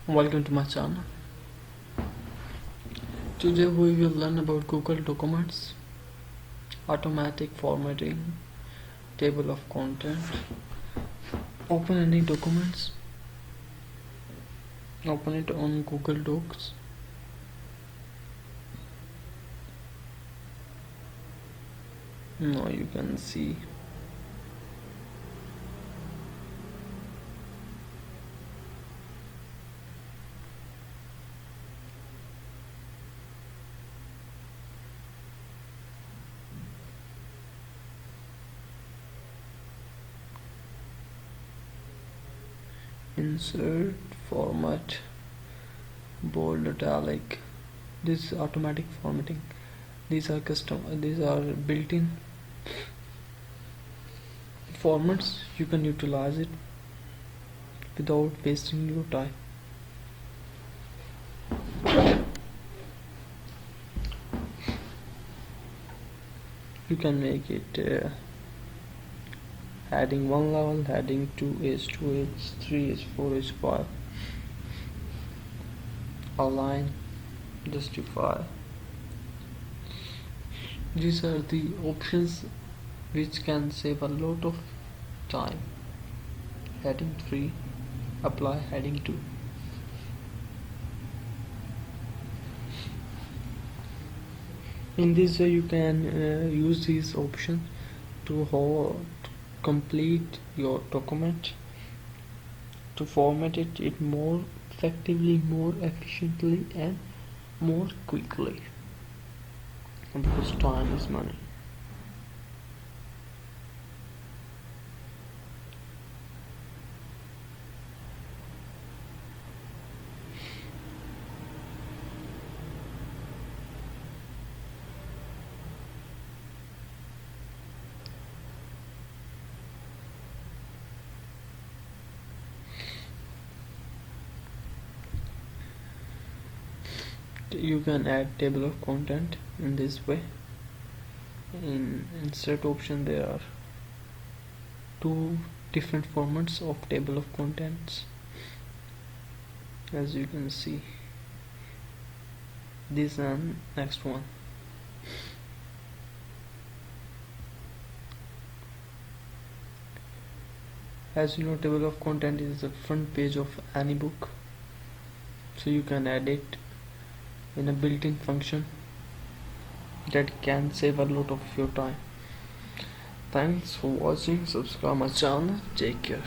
Welcome to my channel. Today we will learn about Google Documents, automatic formatting, table of content. Open any documents, open it on Google Docs. Now you can see insert, format, bold, italic. This is automatic formatting. These are built-in formats. You can utilize it without wasting your time. You can make it heading 1 level, heading 2 H2 H3 H4 H5, align, justify. These are the options which can save a lot of time. Heading 3, apply heading 2. In this way you can use these options to complete your document, to format it more effectively, more efficiently and more quickly, because time is money. You can add table of content in this way. In insert option there are two different formats of table of contents, as you can see, this and next one. As you know, table of content is the front page of any book, so you can add it in a built-in function that can save a lot of your time. Thanks for watching. Subscribe my channel. Take care.